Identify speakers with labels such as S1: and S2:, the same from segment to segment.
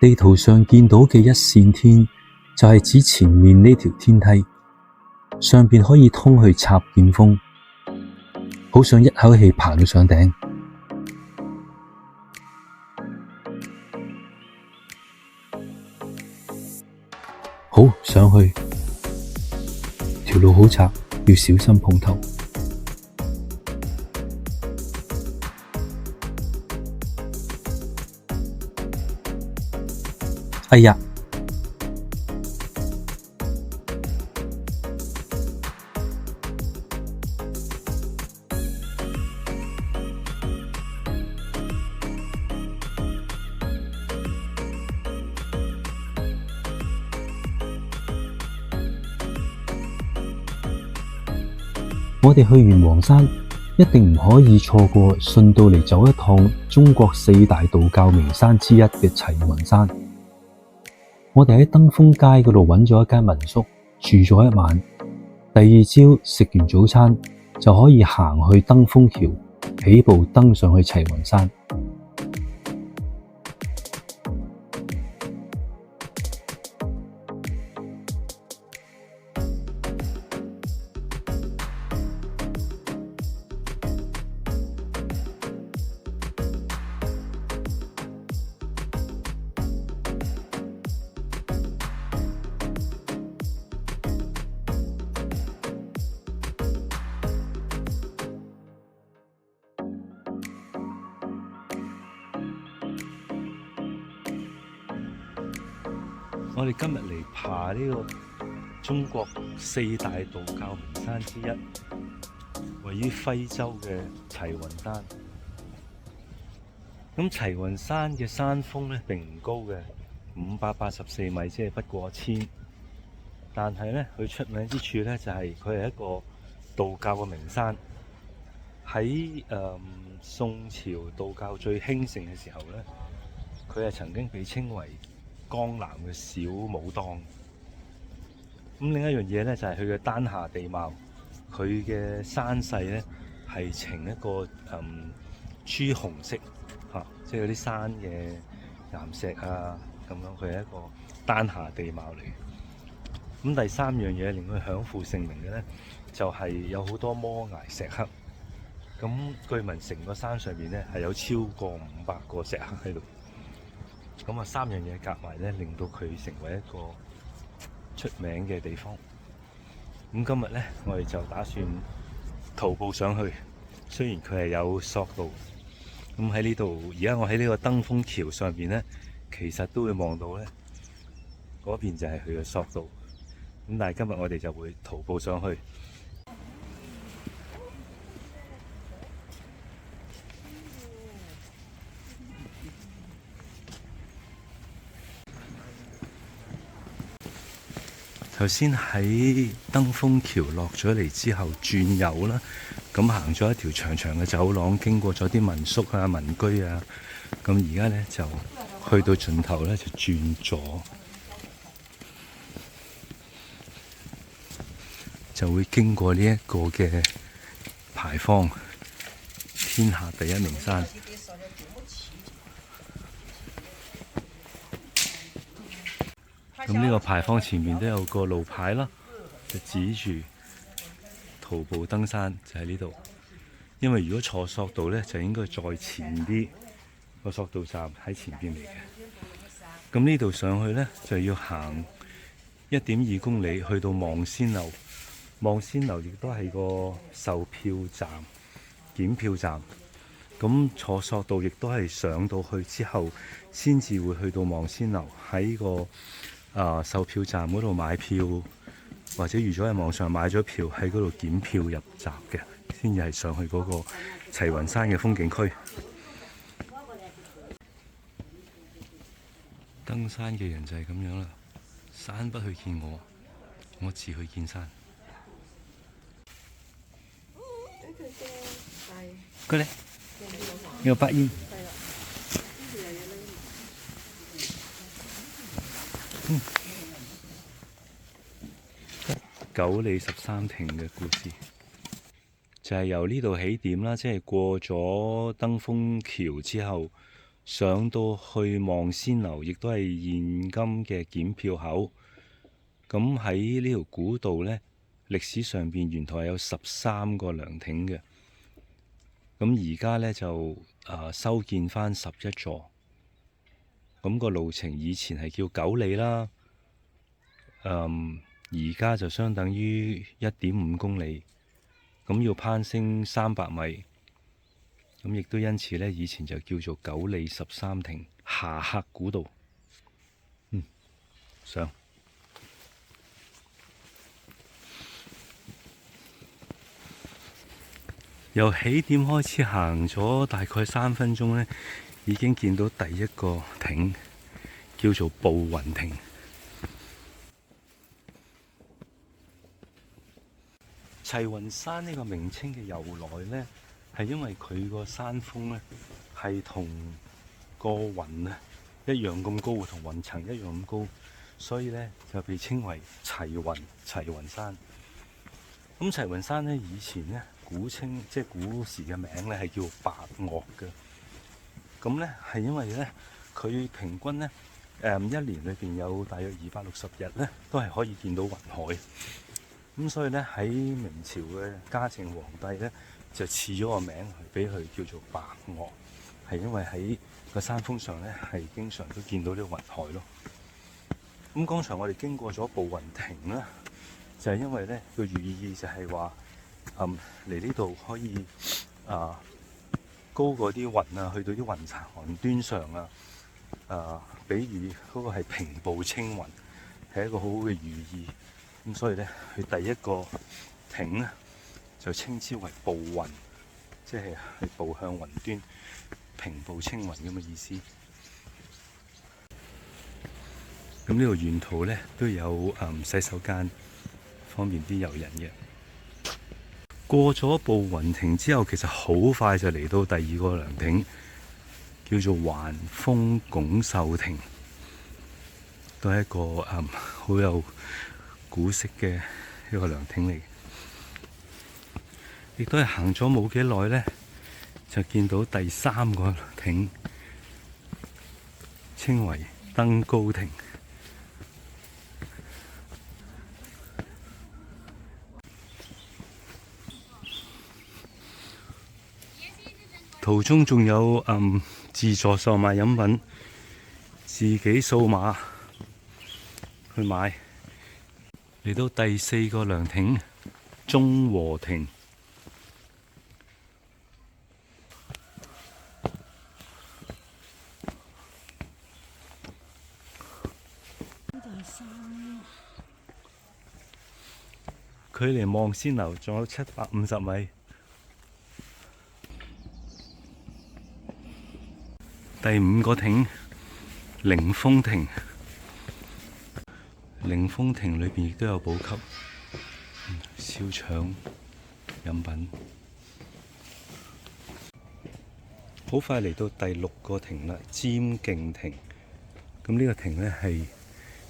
S1: 地圖上見到嘅一線天就係指前面呢條天梯，上邊可以通去插劍峰，好想一口氣爬到上頂。好，上去，條路好窄，要小心碰頭。哎呀！我哋去完黃山，一定唔可以錯過順道嚟走一趟中國四大道教名山之一嘅齊雲山。我哋喺登峰街嗰度揾咗一間民宿住咗一晚，第二朝食完早餐就可以行去登峰橋，起步登上去齊雲山。我哋今日嚟爬呢個中國四大道教名山之一，位於徽州嘅齊雲山。咁齊雲山嘅山峰咧並唔高嘅，584米，即係不過1000。但係咧，佢出名之處咧就係佢係一個道教嘅名山。喺宋朝道教最興盛嘅時候咧，佢係曾經被稱為江南嘅小武當。咁另一樣嘢咧就係佢嘅丹霞地貌，佢嘅山勢咧係呈一個朱紅色嚇，即係嗰啲山嘅岩石啊咁樣，佢係一個丹霞地貌嚟。咁第三樣嘢令佢享負盛名嘅咧，就係有好多摩崖石刻。咁據聞成個山上面咧係有超過500個石刻喺度。咁啊，三樣嘢夾埋咧，令到佢成為一個出名嘅地方。咁今日咧，我哋就打算徒步上去。雖然佢係有索道，咁喺呢度，而家我喺呢個登峰橋上邊咧，其實都會望到咧，嗰邊就係佢嘅索道。咁但係今日我哋就會徒步上去。頭先喺登峰橋落咗嚟之後轉右啦，咁行咗一條長長嘅走廊，經過咗啲民宿啊、民居啊，咁而家咧就去到盡頭咧就轉左，就會經過呢一個嘅牌坊，天下第一名山。咁呢個牌坊前面都有個路牌啦，就指住徒步登山就喺呢度。因為如果坐索道咧，就應該再前啲，個索道站喺前邊嚟嘅。咁呢度上去咧就要行1.2公里去到望仙樓。望仙樓亦都係個售票站、檢票站。咁坐索道亦都係上到去之後，先至會去到望仙樓，喺個售票站嗰度買票，或者預咗喺網上買咗票，喺嗰度檢票入閘嘅，先至係上去嗰個齊雲山嘅風景區。登山嘅人就係咁樣啦，山不去見我，我自去見山。過嚟，有白煙。九里13亭嘅故事，就係由呢度起點啦，即係過咗登峰橋之後，上到去望仙樓，亦都係現今嘅檢票口。咁喺呢條古道呢，歷史上邊沿途係有13個涼亭嘅。咁而家呢，就修建翻11座。咁個路程以前係叫9里啦，而家就相等於1.5公里。咁要攀升300米。咁亦都因此呢，以前就叫做9里13亭下客古道。上由起點開始行咗大概3分鐘呢，已經見到第一個亭，叫做步雲亭。齊雲山呢個名稱嘅由來呢，係因為佢個山峰呢係同個雲啊一樣咁高，同雲層一樣咁高，所以呢就被稱為齊雲山。咁齊雲山呢，以前呢古稱即係古時嘅名呢係叫白岳嘅。咁呢係因為呢佢平均呢一年裏邊有大約260日呢都係可以見到雲海。咁所以呢，喺明朝嘅嘉靖皇帝呢，就賜咗個名俾佢叫做白岳，係因為喺個山峰上呢，係經常都見到啲雲海咯。咁剛才我哋經過咗步雲亭啦，就係因為呢個寓意就係話嚟呢度可以高過啲雲啊，去到啲雲層端上啊，比喻嗰個係平步青雲，係一個好好嘅寓意。咁所以呢，佢第一個亭呢，就稱之為步雲，即係去步向雲端，平步青雲咁嘅意思。咁呢度沿途呢，都有洗手間，方便啲遊人嘅。過咗步雲亭之後，其實好快就嚟到第二個涼亭，叫做環峰拱秀亭，都係一個好有古色嘅一個涼亭嚟，亦都係行咗冇幾耐呢，就見到第3個涼亭，稱為登高亭。途中仲有自助售賣飲品，自己掃碼去買。嚟到第4個涼亭中和亭，距離望仙樓仲有750米。第5個亭凌風亭。凌風亭裏邊亦都有補給、燒腸、飲品。好快嚟到第6個亭啦，尖勁亭。咁呢個亭呢，係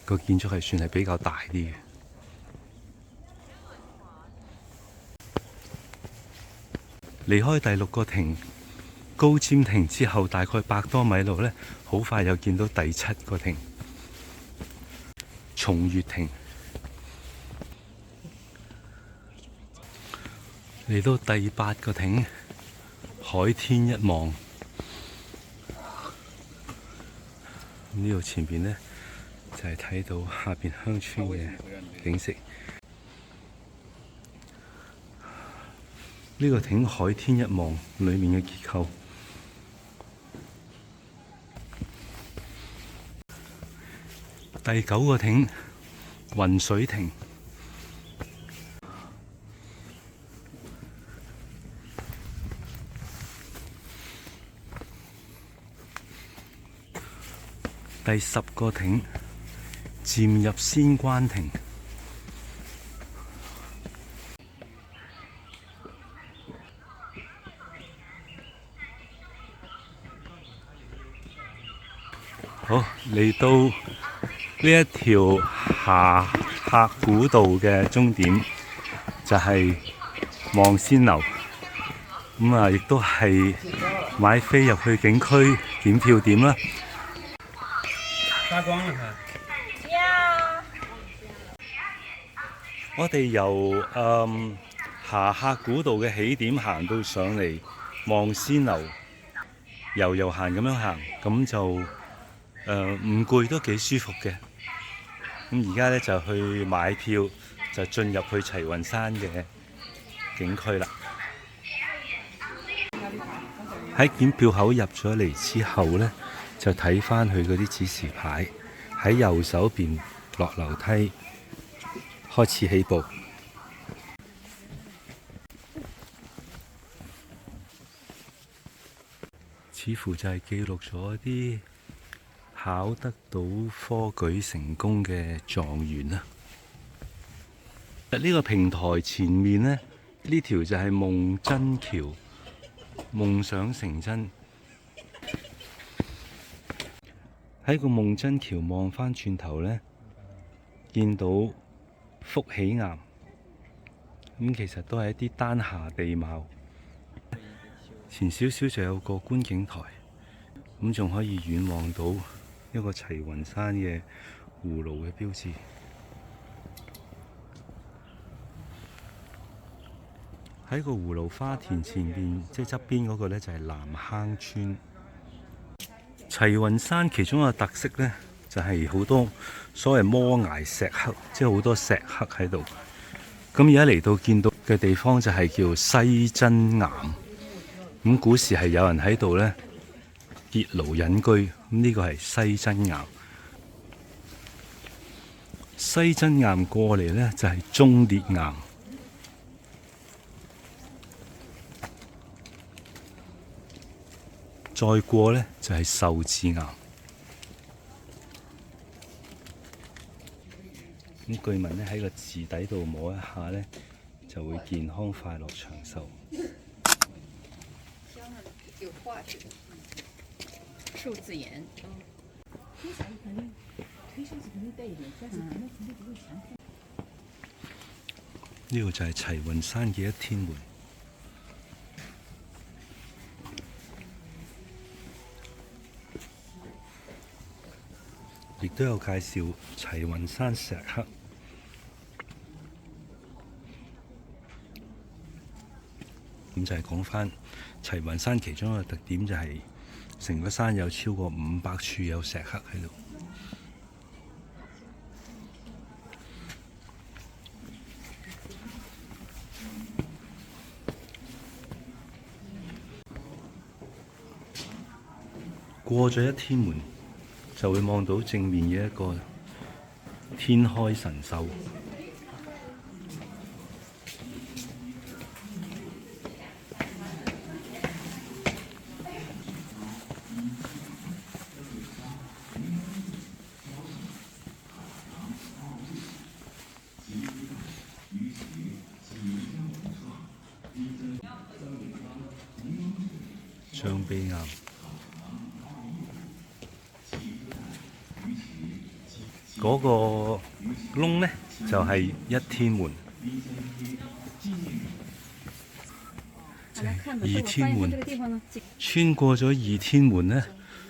S1: 個建築係算係比較大啲嘅。離開第6個亭高尖亭之後，大概100多米路呢，好快又見到第7個亭松月亭。嚟到第8個亭海天一望。呢度前邊呢，就係睇到下邊鄉村嘅景色。呢個亭海天一望，裏面嘅結構。第9個亭雲水亭。第10個亭漸入仙關亭。好，嚟到呢一條下客古道嘅終點，就係望仙樓。咁亦都係買飛入去景區檢票點啦。
S2: 發光啦
S3: 呀！
S1: 我哋由霞喀古道嘅起點行到上嚟望仙樓，悠閒咁樣行，咁就唔攰都幾舒服嘅。咁而家咧就去買票，就進入去齊雲山嘅景區啦。喺檢票口入咗嚟之後咧，就睇翻佢嗰啲指示牌，喺右手邊落樓梯開始起步。似乎就係記錄咗啲考得到科舉成功嘅狀元啦。呢個平台前面呢，呢條就係夢真橋，夢想成真。喺個夢真橋望返轉頭呢，見到福喜岩，咁其實都係一啲丹霞地貌。前少少就有個觀景台，咁仲可以遠望到一個齊雲山嘅葫蘆嘅標誌。喺個葫蘆花田前邊，即係側邊嗰個呢，就係南坑村。齊雲山其中一個特色呢，就係好多所謂摩崖石刻，即係好多石刻喺度。咁而家嚟到見到嘅地方就係叫西真岩。咁古時係有人喺度呢結廬隱居，咁呢個係西真岩。西真岩過嚟呢，就係忠烈岩，再過呢，就係壽字岩。咁據聞呢，喺個字底度摸一下呢，就會健康快樂長壽。
S3: 有画质的，数字岩。
S1: 呢個就係齊雲山嘅一天門，亦都有介紹齊雲山石刻。咁就係講返齊雲山其中一個特點，就係成個山有超過500處有石刻喺度。過咗一天門，就會望到正面嘅一個天開神秀。象鼻岩，嗰個窿呢，就係一天門。二天門，穿過咗二天門呢，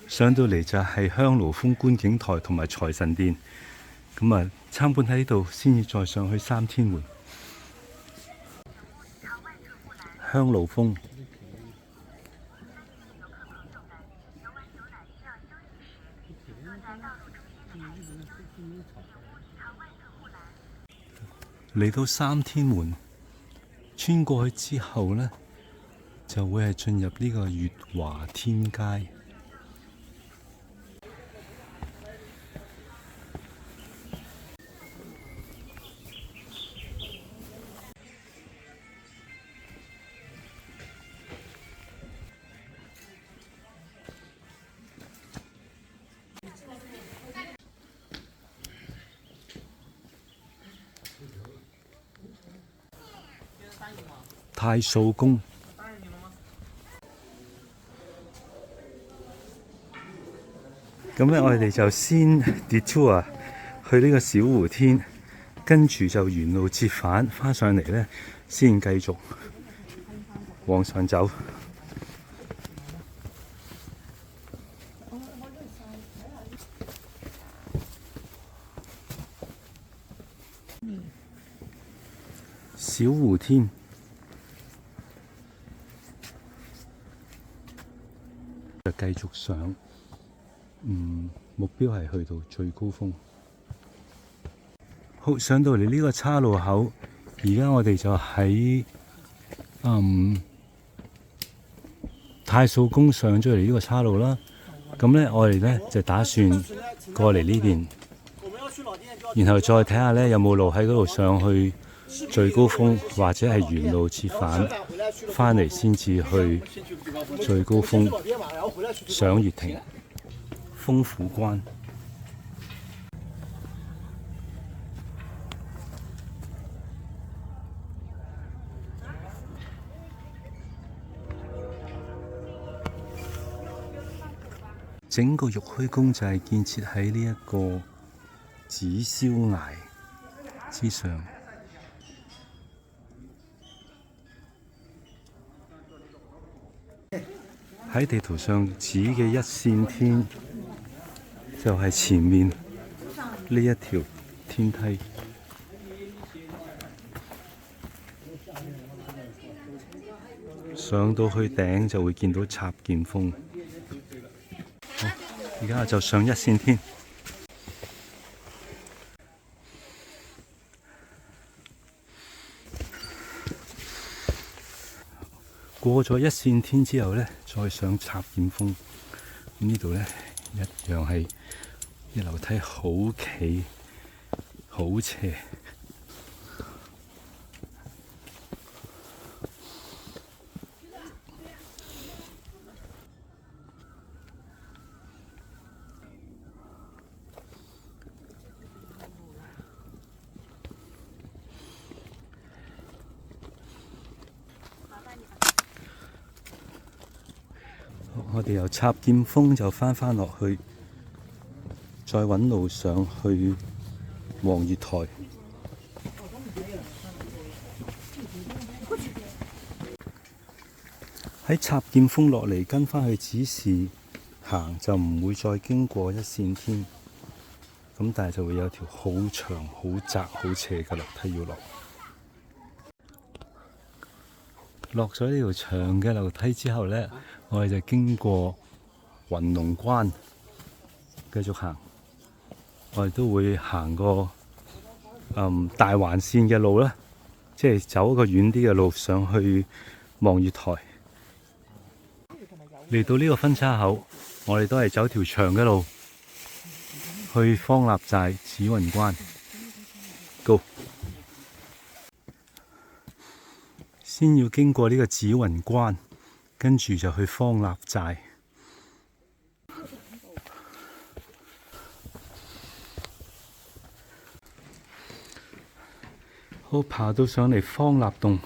S1: 上到嚟就係香爐峰觀景台同埋財神殿。咁啊，參觀喺呢度，先至再上去三天門。香爐峰。嚟到三天門，穿過去之後呢，就會係進入呢個月華天街。太素宮，咁咧我哋就先 detour 去呢個小湖天，跟住就沿路折返翻上嚟咧，先繼續往上走。小湖天，就繼續上。目標係去到最高峰。好，上到嚟呢個岔路口，而家我哋就喺太掃宮上咗嚟呢個岔路啦。咁咧，我哋咧就打算過嚟呢邊，然後再睇下咧有冇路喺嗰度上去最高峰，或者係沿路折返嚟先至去最高峰賞月亭。風府關。整個玉虛宮就係建設喺呢一個紫霄崖之上。喺地圖上指嘅一線天，就係前面呢一條天梯。上到去頂就會見到插劍峰。好，而家就上一線天。過咗一線天之後呢，再上插劍峰。咁呢度呢，一樣係啲樓梯好企好斜。我哋由插劍峰就返落去，再揾路上去望月台。喺插劍峰落嚟，跟返去指示行，就唔會再經過一線天。咁但係就會有條好長、好窄、好斜嘅樓梯要落。落咗呢條長嘅樓梯之後呢，我哋就經過雲龍關，繼續行。我哋都會行過大環線嘅路啦，即係走一個遠啲嘅路上去望月台。嚟到呢個分叉口，我哋都係走條長嘅路去方臘寨紫雲關。Go！先要經過呢個紫雲關，跟住就去方臘寨。好，爬到上嚟方臘洞。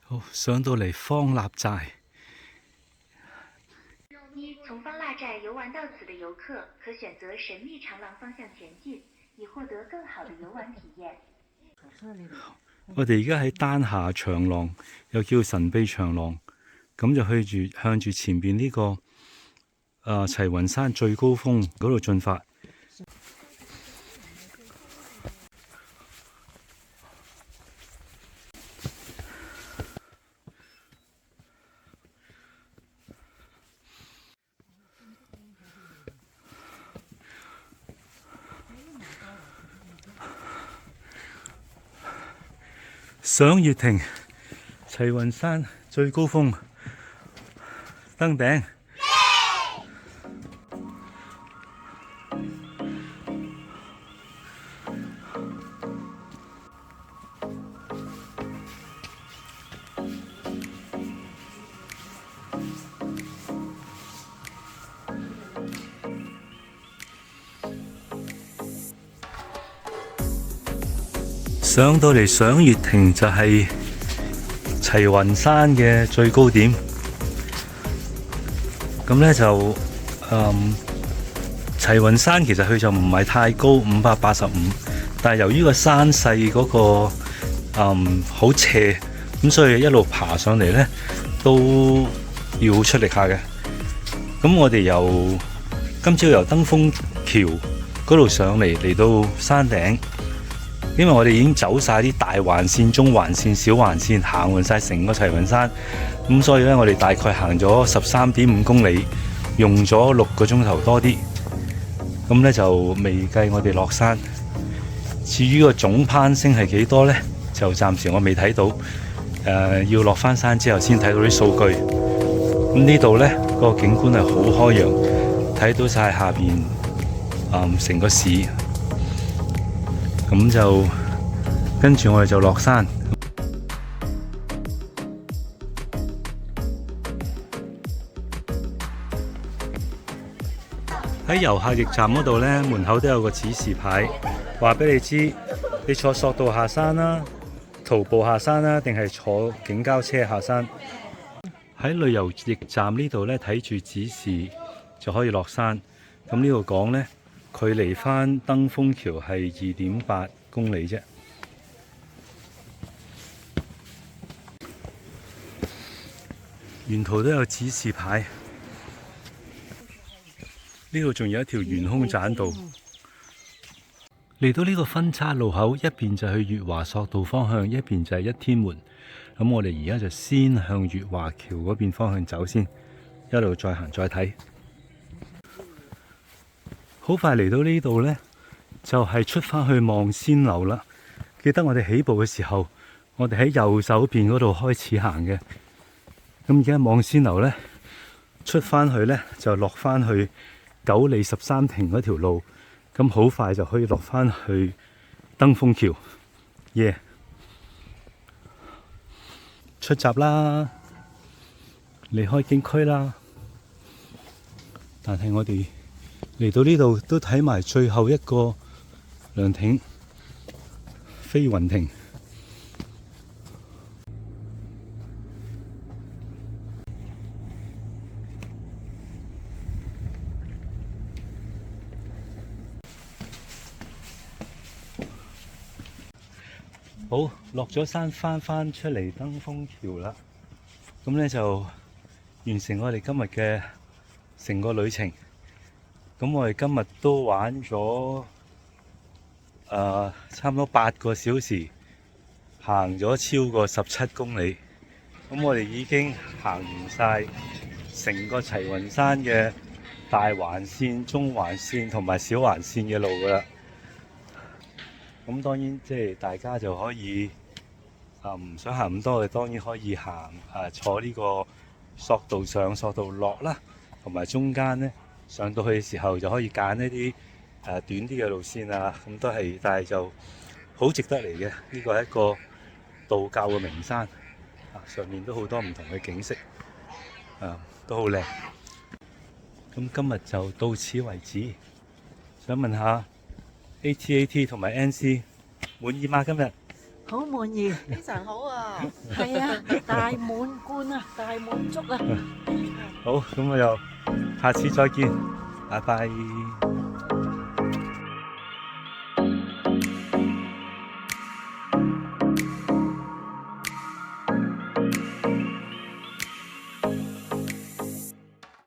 S1: 好，上到嚟方臘寨。
S4: 从方腊寨游玩到此的游客，可選擇神秘長廊方向前進，以獲得更好的遊玩體驗。
S1: 我哋而家喺丹霞長廊，又叫神秘長廊，咁就向住前邊呢個齊雲山最高峰嗰度進發。賞月亭，齊雲山最高峰，登頂。上到嚟賞月亭就係齊雲山嘅最高點，咁呢就齊雲山其實佢就唔係太高，585，但係由於個山勢嗰個好斜，咁所以一路爬上嚟呢都要好出力下嘅。咁我哋今朝由登峰橋嗰度上嚟到山頂，因為我哋已經走晒啲大環線、中環線、小環線，行完晒成個齊雲山，咁所以呢，我哋大概行咗13.5公里，用咗6個鐘頭多啲。咁呢就未計我哋落山。至於個總攀升係幾多呢？就暫時我未睇到。要落翻山之後先睇到啲數據。咁呢度呢個景觀係好開揚，睇到晒下邊成個市。咁就跟住我哋就落山。喺遊客驛站嗰度呢，門口都有個指示牌，話俾你知你坐索道下山啦、徒步下山啦，定係坐景交車下山。喺旅遊驛站呢度呢，睇住指示就可以落山。咁呢度講呢，距離返登峰橋係2.8公里啫。沿途都有指示牌。呢度仲有一條懸空棧道。嚟到呢個分岔路口，一邊就去月華索道方向，一邊就係一天門。咁我哋而家就先向月華橋嗰邊方向走先，一路再行再睇。好快嚟到呢度呢，就係出返去望仙樓啦。記得我哋起步嘅時候，我哋喺右手邊嗰度開始行嘅。咁而家望仙樓呢，出返去呢，就落返去九里13亭嗰條路，咁好快就可以落返去登峰橋。耶！出閘啦，離開景區啦。但係我哋嚟到呢度都睇埋最後一個涼亭飛雲亭。好，落咗山翻出嚟登峰橋啦，咁呢就完成我哋今日嘅成個旅程。咁我哋今日都玩咗差唔多8個小時，行咗超過17公里。咁我哋已經行完晒成個齊雲山嘅大環線、中環線同埋小環線嘅路㗎啦。咁當然即係大家就可以唔想行咁多嘅，當然可以行坐呢個索道上、索道落啦，同埋中間呢，上到去嘅時候就可以揀一啲短啲嘅路線啊，咁都係，但係就好值得嚟嘅。呢個係一個道教嘅名山，上面都好多唔同嘅景色，都好靚。咁今日就到此為止。想問下ATAT 同埋 NC 滿意嗎？今日
S3: 好滿意，
S5: 非常好啊！
S3: 係啊，大滿貫啊，大滿足啊！
S1: 好，咁我又下次再見，拜拜。